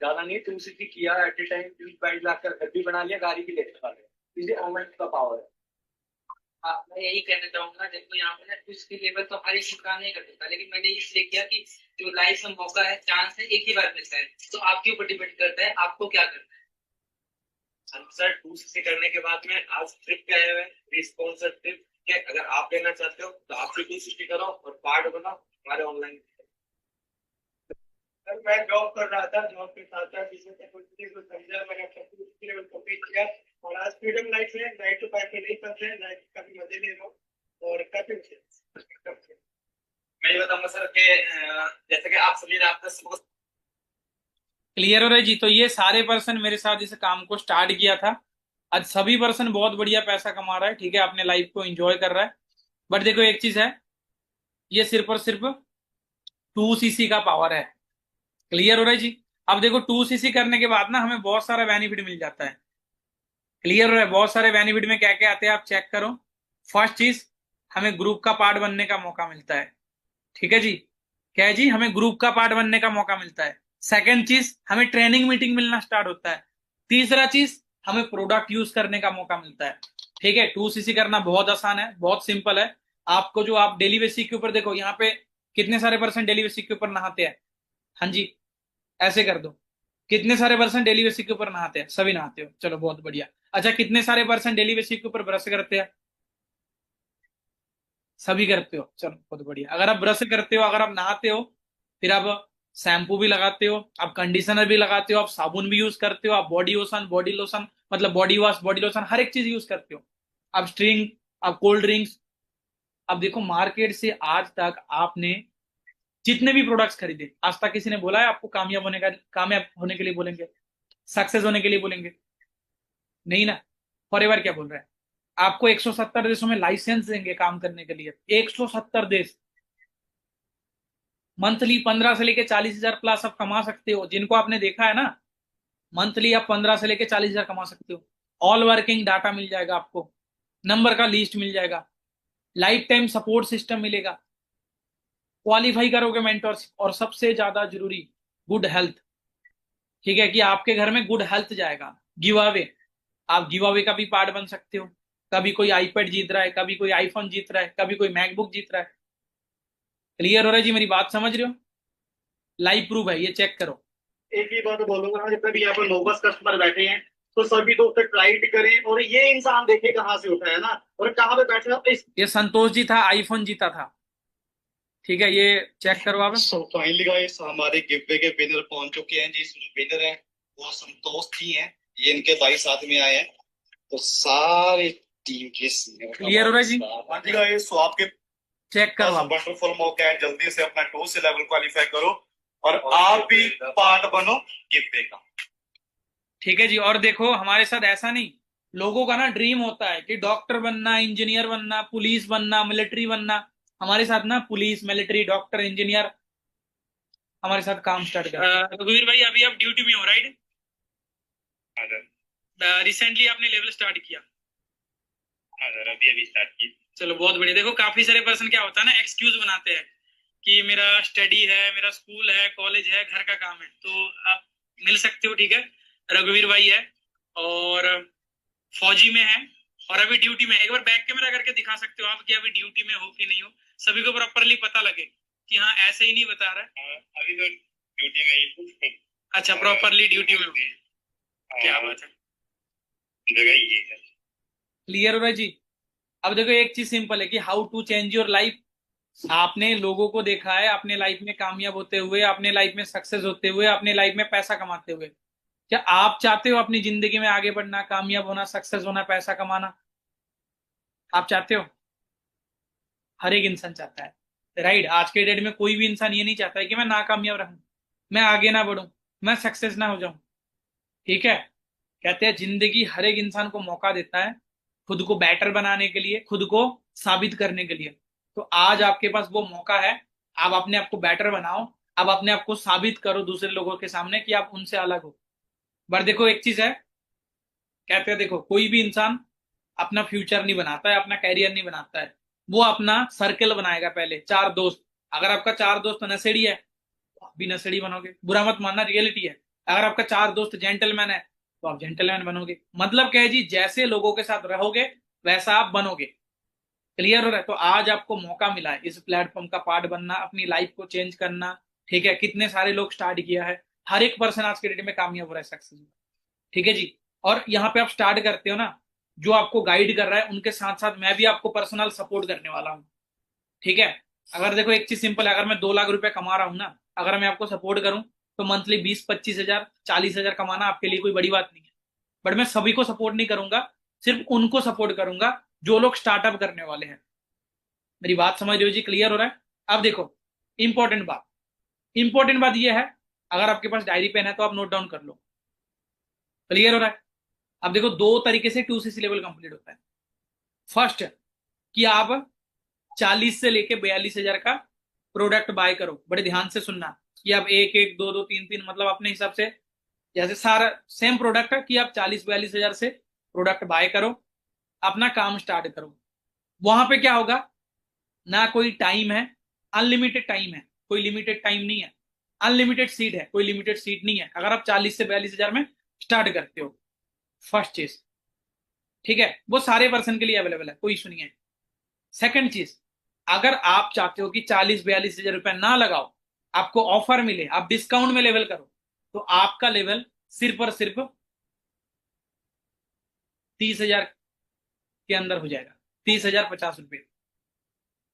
Speaker 11: ज्यादा नहीं 2cc किया, एट ए टाइम 20-22 लाख का घर भी बना लिया, गाड़ी भी ले चुका है। इसलिए ऑनलाइन का पावर है।
Speaker 12: हाँ, मैं यही कहना चाहूंगा, देखो यहाँ पे ना उसकी लेवल तो हर एक इंसान नहीं कर सकता, लेकिन मैंने इसलिए किया कि जो लाइफ में मौका है, चांस है, एक ही बार मिलता है, तो आपके ऊपर डिपेंड करता है आपको क्या करना है।
Speaker 11: सर 2cc करने के बाद में आज ट्रिप पे आए हुए रिस्पॉन्सर ट्रिप के, अगर आप लेना चाहते हो तो आप भी 2cc करो और पार्ट बनाओ हमारे ऑनलाइन।
Speaker 13: सर मैं जॉब कर रहा था, जॉब के साथ साथ बिजनेस मैंने लेवल कंप्लीट किया और आज फ्रीडम नाइट में 9 to 5 में नहीं करते हैं, नाइट का भी मजे ले रहा हूँ और काफी
Speaker 11: मैं ये बताऊंगा सर कि जैसे कि आप सभी ने आपने
Speaker 1: क्लियर हो रहा है जी। तो ये सारे पर्सन मेरे साथ इस काम को स्टार्ट किया था, आज सभी पर्सन बहुत बढ़िया पैसा कमा रहा है, ठीक है, अपने लाइफ को एंजॉय कर रहा है। बट देखो एक चीज है, ये सिर्फ और सिर्फ 2cc का पावर है। क्लियर हो रहा है जी। अब देखो 2cc करने के बाद ना हमें बहुत सारा बेनिफिट मिल जाता है। क्लियर हो रहा है, बहुत सारे बेनिफिट में क्या क्या आते हैं आप चेक करो। फर्स्ट चीज, हमें ग्रुप का पार्ट बनने का मौका मिलता है, ठीक है जी। क्या है जी, हमें ग्रुप का पार्ट बनने का मौका मिलता है। सेकंड चीज, हमें ट्रेनिंग मीटिंग मिलना स्टार्ट होता है। तीसरा चीज, हमें प्रोडक्ट यूज करने का मौका मिलता है, ठीक है। 2cc करना बहुत आसान है, बहुत सिंपल है। आपको जो आप डेली बेसिक के ऊपर देखो, यहाँ पे कितने सारे पर्सन डेली बेसिक के ऊपर नहाते हैं? हाँ जी, ऐसे कर दो, कितने सारे पर्सन डेली बेसिक के ऊपर नहाते हैं? सभी नहाते हो, चलो बहुत बढ़िया। अच्छा, कितने सारे पर्सन डेली बेसिक के ऊपर ब्रश करते हैं? सभी करते हो, चलो बहुत बढ़िया। अगर आप ब्रश करते हो, अगर आप नहाते हो, फिर आप शैम्पू भी लगाते हो, आप कंडीशनर भी लगाते हो, आप साबुन भी यूज करते हो, आप बॉडी लोशन मतलब बॉडी वॉश, बॉडी लोशन, हर एक चीज यूज करते हो। आप स्ट्रिंग, आप कोल्ड ड्रिंक्स। अब देखो मार्केट से आज तक आपने जितने भी प्रोडक्ट्स खरीदे, आज तक किसी ने बोला है आपको कामयाब होने के लिए बोलेंगे, सक्सेस होने के लिए बोलेंगे? नहीं ना। फॉरएवर क्या बोल रहा है? आपको 170 देशों में लाइसेंस देंगे काम करने के लिए, 170 देश। मंथली 15 से लेके 40,000 प्लस आप कमा सकते हो। जिनको आपने देखा है ना, मंथली आप 15 से लेके 40,000 कमा सकते हो। ऑल वर्किंग डाटा मिल जाएगा आपको, नंबर का लिस्ट मिल जाएगा, लाइफ टाइम सपोर्ट सिस्टम मिलेगा, क्वालिफाई करोगे मेंटरशिप, और सबसे ज्यादा जरूरी गुड हेल्थ, ठीक है, कि आपके घर में गुड हेल्थ जाएगा। गिव अवे, आप गिव अवे का भी पार्ट बन सकते हो। कभी कोई आईपैड जीत रहा है, कभी कोई आईफोन जीत रहा है, कभी कोई मैकबुक जीत रहा है। क्लियर हो रहा है जी, मेरी बात समझ रहे हो? लाइव प्रूफ है, ये चेक करो।
Speaker 13: एक ही बात बोलूंगा, जितने भी यहाँ पर नोबस कस्टमर बैठे हैं तो सभी दोस्त ट्राई करें और ये इंसान देखे कहाँ से उठा है ना और कहाँ पे बैठे हैं।
Speaker 1: ये संतोष जी था, आईफोन जीता था, ठीक है, ये चेक करो आप।
Speaker 13: सो फाइनली गाइस, हमारे गिव के विनर पहुंच चुके हैं जी। विनर है वो संतोष जी हैं, ये इनके भाई साथ में आए हैं, तो सारे टीम के
Speaker 1: क्लियर हो रहा है जी?
Speaker 13: हाँ जी गाइस, तो आपके
Speaker 1: चेक करो आप।
Speaker 13: वंडरफुल मौका है, जल्दी से अपना 2C लेवल क्वालिफाई करो और आप भी पार्ट बनो गिव का,
Speaker 1: ठीक है जी। और देखो हमारे साथ ऐसा नहीं, लोगों का ना ड्रीम होता है कि डॉक्टर बनना, इंजीनियर बनना, पुलिस बनना, मिलिट्री बनना। हमारे साथ ना पुलिस, मिलिट्री, डॉक्टर, इंजीनियर हमारे साथ काम स्टार्ट कर। रघुवीर भाई, अभी आप ड्यूटी में हो, राइट? रिसेंटली आपने लेवल स्टार्ट किया?
Speaker 8: अभी स्टार्ट की।
Speaker 1: चलो बहुत बढ़िया। देखो काफी सारे पर्सन क्या होता है ना, एक्सक्यूज बनाते हैं कि मेरा स्टडी है, मेरा स्कूल है, कॉलेज है, घर का काम है। तो आप मिल सकते हो, ठीक है। रघुवीर भाई है और फौजी में है और अभी ड्यूटी में। एक बार बैक कैमरा करके दिखा सकते हो आप कि अभी ड्यूटी में हो कि नहीं हो, सभी को प्रॉपरली पता लगे कि हाँ ऐसे ही नहीं बता रहा है।
Speaker 8: अभी तो ड्यूटी में ही।
Speaker 1: अच्छा, प्रॉपरली ड्यूटी में हो, क्या बात है,
Speaker 8: जगह ये है।
Speaker 1: क्लियर हो रहा है जी? अब देखो एक चीज सिंपल है कि how to change your life. आपने लोगों को देखा है अपने लाइफ में कामयाब होते हुए, अपने लाइफ में सक्सेस होते हुए, अपने लाइफ में पैसा कमाते हुए। क्या आप चाहते हो अपनी जिंदगी में आगे बढ़ना, कामयाब होना, सक्सेस होना, पैसा कमाना? आप चाहते हो? हर एक इंसान चाहता है, राइट? आज के डेट में कोई भी इंसान ये नहीं चाहता है कि मैं नाकामयाब रहूं, मैं आगे ना बढ़ूं, मैं सक्सेस ना हो जाऊं, ठीक है। कहते हैं जिंदगी हर एक इंसान को मौका देता है खुद को बेटर बनाने के लिए, खुद को साबित करने के लिए। तो आज आपके पास वो मौका है, आप अपने आप को बेटर बनाओ, आप अपने आप को साबित करो दूसरे लोगों के सामने कि आप उनसे अलग हो। बट देखो एक चीज है, कहते हैं देखो कोई भी इंसान अपना फ्यूचर नहीं बनाता है, अपना कैरियर नहीं बनाता है, वो अपना सर्कल बनाएगा पहले, 4 दोस्त। अगर आपका 4 दोस्त नशेड़ी है तो आप भी नशेड़ी बनोगे, बुरा मत मानना, रियलिटी है। अगर आपका 4 दोस्त जेंटलमैन है तो आप जेंटलमैन बनोगे। मतलब क्या है जी, जैसे लोगों के साथ रहोगे वैसा आप बनोगे। क्लियर हो रहा है? तो आज आपको मौका मिला है इस प्लेटफॉर्म का पार्ट बनना, अपनी लाइफ को चेंज करना। ठीक है, कितने सारे लोग स्टार्ट किया है, हर एक पर्सन आज के डेट में कामयाब हो रहा है, सक्सेस। ठीक है जी। और यहाँ पे आप स्टार्ट करते हो ना, जो आपको गाइड कर रहा है उनके साथ साथ मैं भी आपको पर्सनल सपोर्ट करने वाला हूँ। ठीक है, अगर देखो एक चीज सिंपल है, अगर मैं 2 लाख रुपए कमा रहा हूँ ना, अगर मैं आपको सपोर्ट करूं तो मंथली 20-25 हजार 40 हजार कमाना आपके लिए कोई बड़ी बात नहीं है। बट मैं सभी को सपोर्ट नहीं करूंगा, सिर्फ उनको सपोर्ट करूंगा जो लोग स्टार्टअप करने वाले हैं। मेरी बात समझ रहे हो जी? क्लियर हो रहा है? अब देखो इंपॉर्टेंट बात यह है, अगर आपके पास डायरी पेन है तो आप नोट डाउन कर लो। क्लियर हो रहा है? अब देखो 2 तरीके से 2cc लेवल कंप्लीट होता है। फर्स्ट कि आप 40 से लेके 42 हजार का प्रोडक्ट बाय करो। बड़े ध्यान से सुनना कि आप 1-1, 2-2, 3-3 मतलब अपने हिसाब से, जैसे सारा सेम प्रोडक्ट है कि आप 40-42 हजार से प्रोडक्ट बाय करो, अपना काम स्टार्ट करो। वहां पे क्या होगा, ना कोई टाइम है, अनलिमिटेड टाइम है, कोई लिमिटेड टाइम नहीं है, अनलिमिटेड सीट है, कोई लिमिटेड सीट नहीं है, अगर आप 40 से 42 हजार में स्टार्ट करते हो। फर्स्ट चीज, ठीक है, वो सारे पर्सन के लिए अवेलेबल है, कोई इशू नहीं है। सेकंड चीज, अगर आप चाहते हो कि 40-42 हजार रुपए ना लगाओ, आपको ऑफर मिले, आप डिस्काउंट में लेवल करो, तो आपका लेवल सिर्फ और सिर्फ 30 हजार के अंदर हो जाएगा, 30,050 रुपए।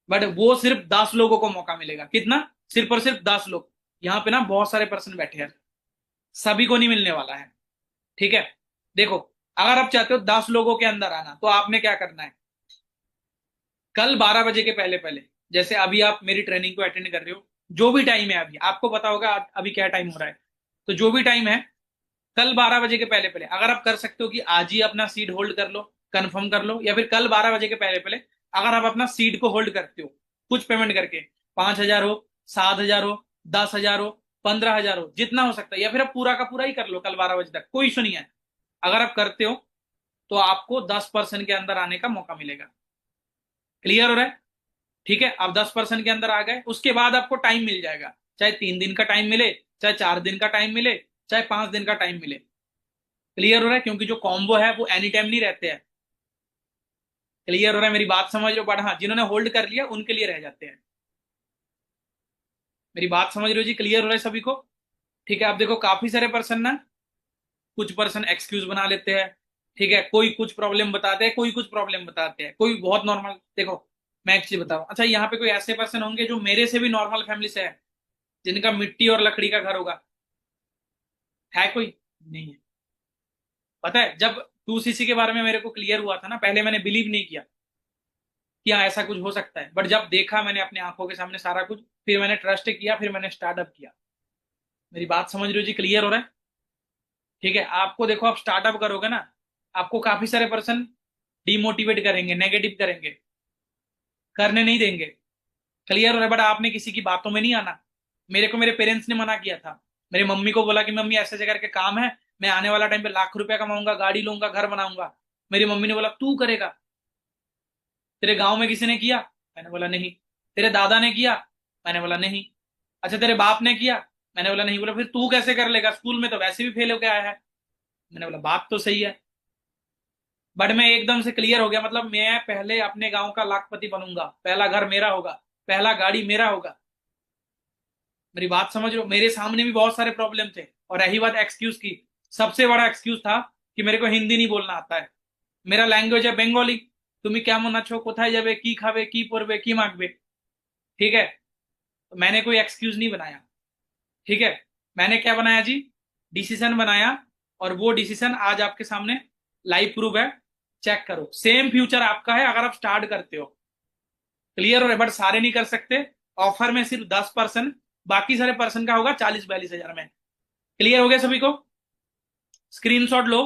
Speaker 1: बट वो सिर्फ 10 लोगों को मौका मिलेगा। कितना? सिर्फ और सिर्फ 10 लोग। यहाँ पे ना बहुत सारे पर्सन बैठे हैं, सभी को नहीं मिलने वाला है। ठीक है, देखो अगर आप चाहते हो 10 लोगों के अंदर आना, तो आपने क्या करना है, कल 12 बजे के पहले पहले, जैसे अभी आप मेरी ट्रेनिंग को अटेंड कर रहे हो, जो भी टाइम है अभी आपको पता होगा अभी क्या टाइम हो रहा है, तो जो भी टाइम है कल 12 बजे के पहले पहले अगर आप कर सकते हो कि आज ही अपना सीट होल्ड कर लो, कंफर्म कर लो, या फिर कल 12 बजे के पहले पहले अगर आप अपना सीट को होल्ड करते हो कुछ पेमेंट करके, 5,000 हो, 7,000 हो, 10,000 हो, 15,000 हो, जितना हो सकता है, या फिर आप पूरा का पूरा ही कर लो कल 12 बजे तक, कोई इशू नहीं है। अगर आप करते हो तो आपको 10% के अंदर आने का मौका मिलेगा। क्लियर हो रहा है? ठीक है, आप 10% के अंदर आ गए, उसके बाद आपको टाइम मिल जाएगा, चाहे 3 दिन का टाइम मिले, चाहे 4 दिन का टाइम मिले, चाहे 5 दिन का टाइम मिले। क्लियर हो रहा है? क्योंकि जो कॉम्बो है वो एनी टाइम नहीं रहते हैं। क्लियर हो रहा है? मेरी बात समझ लो? बट हाँ, जिन्होंने होल्ड कर लिया उनके लिए रह जाते हैं। मेरी बात समझ रहे हो जी? क्लियर हो रहा है सभी को? ठीक है, आप देखो काफी सारे पर्सन ना, कुछ पर्सन एक्सक्यूज बना लेते हैं। ठीक है, कोई कुछ प्रॉब्लम बताते हैं, कोई कुछ प्रॉब्लम बताते हैं, कोई बहुत नॉर्मल। देखो मैं एक चीज बताऊं, अच्छा यहाँ पे कोई ऐसे पर्सन होंगे जो मेरे से भी नॉर्मल फैमिली से है, जिनका मिट्टी और लकड़ी का घर होगा? है कोई? नहीं है। पता है जब 2cc के बारे में मेरे को क्लियर हुआ था ना, पहले मैंने बिलीव नहीं किया कि हाँ ऐसा कुछ हो सकता है, बट जब देखा मैंने अपने आंखों के सामने सारा कुछ, फिर मैंने ट्रस्ट किया, फिर मैंने स्टार्टअप किया। मेरी बात समझ रहे हो जी? क्लियर हो रहा है? ठीक है, आपको देखो आप स्टार्टअप करोगे ना, आपको काफी सारे पर्सन डिमोटिवेट करेंगे, नेगेटिव करेंगे, करने नहीं देंगे। क्लियर हो रहा है? बट आपने किसी की बातों में नहीं आना। मेरे को मेरे पेरेंट्स ने मना किया था, मेरी मम्मी को बोला कि मम्मी ऐसे जगह के काम है, मैं आने वाला टाइम पे लाख रुपया कमाऊंगा, गाड़ी लूंगा, घर बनाऊंगा। मेरी मम्मी ने बोला तू करेगा? तेरे गांव में किसी ने किया? मैंने बोला नहीं। तेरे दादा ने किया? मैंने बोला नहीं। अच्छा तेरे बाप ने किया? मैंने बोला नहीं। बोला फिर तू कैसे कर लेगा, स्कूल में तो वैसे भी फेल होके आया है। मैंने बोला बात तो सही है, बट मैं एकदम से क्लियर हो गया, मतलब मैं पहले अपने गांव का लाखपति बनूंगा, पहला घर मेरा होगा, पहला गाड़ी मेरा होगा। मेरी बात समझ लो? मेरे सामने भी बहुत सारे प्रॉब्लम थे। और रही बात एक्सक्यूज की, सबसे बड़ा एक्सक्यूज था कि मेरे को हिंदी नहीं बोलना आता है, मेरा लैंग्वेज है बंगाली, तुम्हें क्या मन अच्छो, कोথায় যাবে, की खावे, की पढ़बे, की मांगबे। ठीक है, तो मैंने कोई एक्सक्यूज नहीं बनाया। ठीक है, मैंने क्या बनाया जी, डिसीजन बनाया, और वो डिसीजन आज आपके सामने लाइव प्रूफ है, चेक करो। सेम फ्यूचर आपका है अगर आप स्टार्ट करते हो। क्लियर हो रहा है? बट सारे नहीं कर सकते, ऑफर में सिर्फ 10%, बाकी सारे पर्सन का होगा 40-42 हजार में। क्लियर हो गया सभी को? स्क्रीनशॉट लो,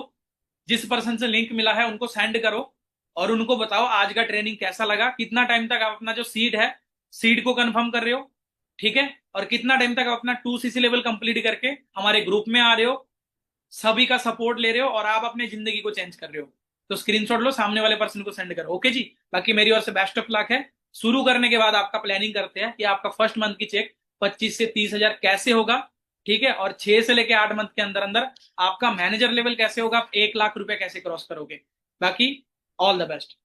Speaker 1: जिस पर्सन से लिंक मिला है उनको सेंड करो, और उनको बताओ आज का ट्रेनिंग कैसा लगा, कितना टाइम तक आप अपना जो सीट है, सीट को कंफर्म कर रहे हो। ठीक है, और कितना टाइम तक आप अपना 2cc लेवल कंप्लीट करके हमारे ग्रुप में आ रहे हो, सभी का सपोर्ट ले रहे हो, और आप अपनी जिंदगी को चेंज कर रहे हो। तो स्क्रीनशॉट लो, सामने वाले पर्सन को सेंड करो। ओके जी, बाकी मेरी ओर से बेस्ट ऑफ लक है। शुरू करने के बाद आपका प्लानिंग करते हैं कि आपका फर्स्ट मंथ की चेक 25 से 30,000 कैसे होगा, ठीक है, और 6 से लेके 8 मंथ के अंदर अंदर आपका मैनेजर लेवल कैसे होगा, आप 1 लाख रुपए कैसे क्रॉस करोगे। बाकी ऑल द बेस्ट।